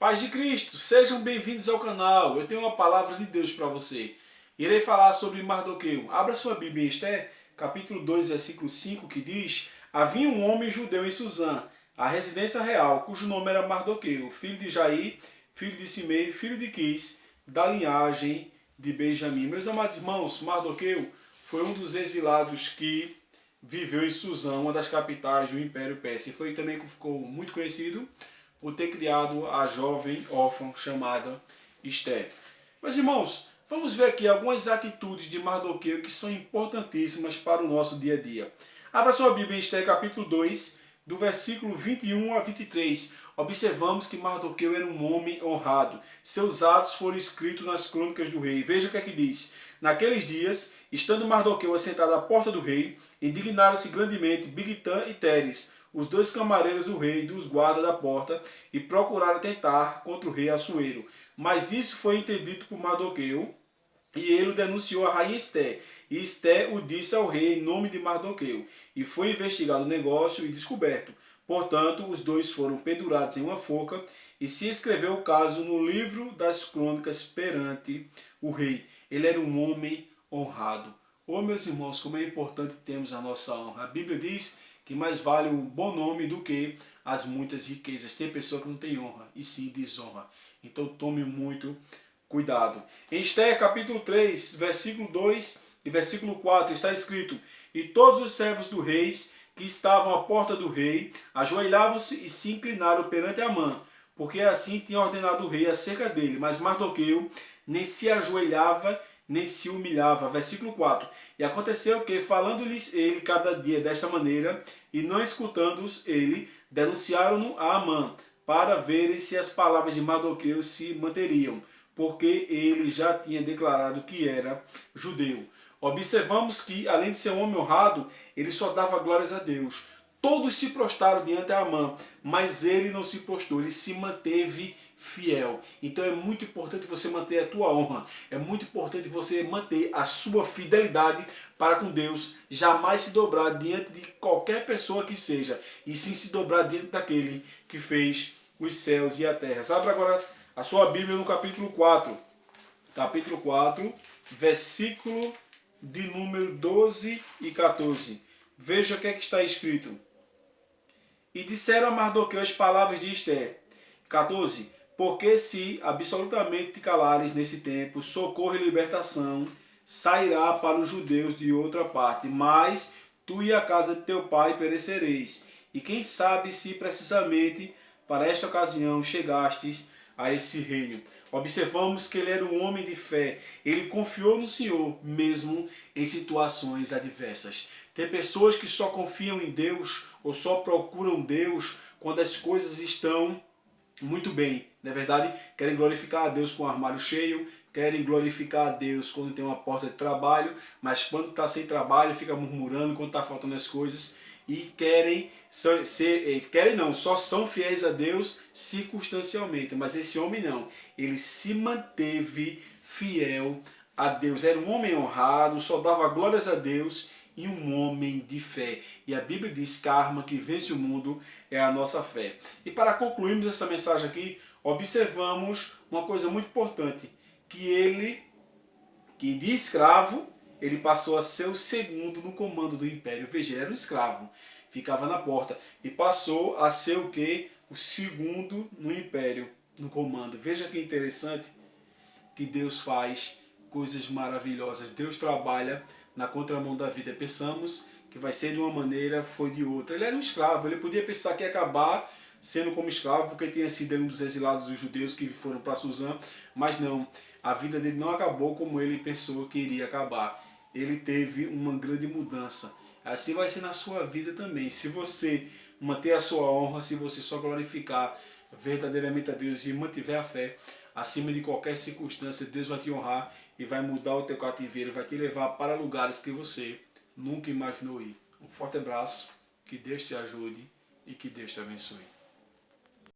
Paz de Cristo, sejam bem-vindos ao canal. Eu tenho uma palavra de Deus para você. Irei falar sobre Mardoqueu. Abra sua Bíblia em Esther, capítulo 2, versículo 5, que diz: Havia um homem judeu em Suzã, a residência real, cujo nome era Mardoqueu, filho de Jair, filho de Simei, filho de Quis, da linhagem de Benjamim. Meus amados irmãos, Mardoqueu foi um dos exilados que viveu em Suzã, uma das capitais do Império Persa. E foi também que ficou muito conhecido por ter criado a jovem órfã chamada Esther. Meus irmãos, vamos ver aqui algumas atitudes de Mardoqueu que são importantíssimas para o nosso dia a dia. Abra sua Bíblia em Esther capítulo 2, do versículo 21 a 23. Observamos que Mardoqueu era um homem honrado. Seus atos foram escritos nas crônicas do rei. Veja o que é que diz. Naqueles dias, estando Mardoqueu assentado à porta do rei, indignaram-se grandemente Bigtã e Teres, os dois camareiros do rei e dos guardas da porta, e procuraram tentar contra o rei Assuero. Mas isso foi entendido por Mardoqueu, e ele o denunciou a rainha Esther. E Esther o disse ao rei em nome de Mardoqueu. E foi investigado o negócio e descoberto. Portanto, os dois foram pendurados em uma forca, e se escreveu o caso no livro das crônicas perante o rei. Ele era um homem honrado. Oh, meus irmãos, como é importante termos a nossa honra. A Bíblia diz que mais vale um bom nome do que as muitas riquezas. Tem pessoa que não tem honra, e sim desonra. Então tome muito cuidado. Em Esther capítulo 3, versículo 2 e versículo 4 está escrito: E todos os servos do rei que estavam à porta do rei ajoelhavam-se e se inclinaram perante Amã, porque assim tinha ordenado o rei acerca dele. Mas Mardoqueu nem se ajoelhava, nem se humilhava. Versículo 4. E aconteceu que, falando-lhes ele cada dia desta maneira, e não escutando-os ele, denunciaram-no a Amã, para verem se as palavras de Mardoqueu se manteriam, porque ele já tinha declarado que era judeu. Observamos que, além de ser um homem honrado, ele só dava glórias a Deus. Todos se prostraram diante de Amã, mas ele não se prostrou, ele se manteve fiel. Então é muito importante você manter a tua honra, é muito importante você manter a sua fidelidade para com Deus, jamais se dobrar diante de qualquer pessoa que seja, e sim se dobrar diante daquele que fez os céus e a terra. Abra agora a sua Bíblia no capítulo 4, versículo de número 12 e 14. Veja o que é que está escrito. E disseram a Mardoqueu as palavras de Esther. 14. Porque se absolutamente te calares nesse tempo, socorro e libertação sairá para os judeus de outra parte, mas tu e a casa de teu pai perecereis. E quem sabe se precisamente para esta ocasião chegastes a esse reino. Observamos que ele era um homem de fé. Ele confiou no Senhor, mesmo em situações adversas. Tem pessoas que só confiam em Deus ou só procuram Deus quando as coisas estão muito bem. Na verdade, querem glorificar a Deus com o armário cheio, querem glorificar a Deus quando tem uma porta de trabalho, mas quando está sem trabalho fica murmurando quando está faltando as coisas. E só são fiéis a Deus circunstancialmente, mas esse homem não, ele se manteve fiel a Deus, era um homem honrado, só dava glórias a Deus e um homem de fé. E a Bíblia diz que a arma que vence o mundo é a nossa fé. E para concluirmos essa mensagem aqui, observamos uma coisa muito importante, que de escravo, ele passou a ser o segundo no comando do império. Veja, ele era um escravo, ficava na porta, e passou a ser o quê? O segundo no império, no comando. Veja que interessante que Deus faz coisas maravilhosas. Deus trabalha na contramão da vida. Pensamos que vai ser de uma maneira, foi de outra. Ele era um escravo, ele podia pensar que ia acabar sendo como escravo, porque tinha sido um dos exilados dos judeus que foram para Suzã, mas não, a vida dele não acabou como ele pensou que iria acabar. Ele teve uma grande mudança. Assim vai ser na sua vida também. Se você manter a sua honra, se você só glorificar verdadeiramente a Deus e mantiver a fé, acima de qualquer circunstância, Deus vai te honrar e vai mudar o teu cativeiro, vai te levar para lugares que você nunca imaginou ir. Um forte abraço, que Deus te ajude e que Deus te abençoe.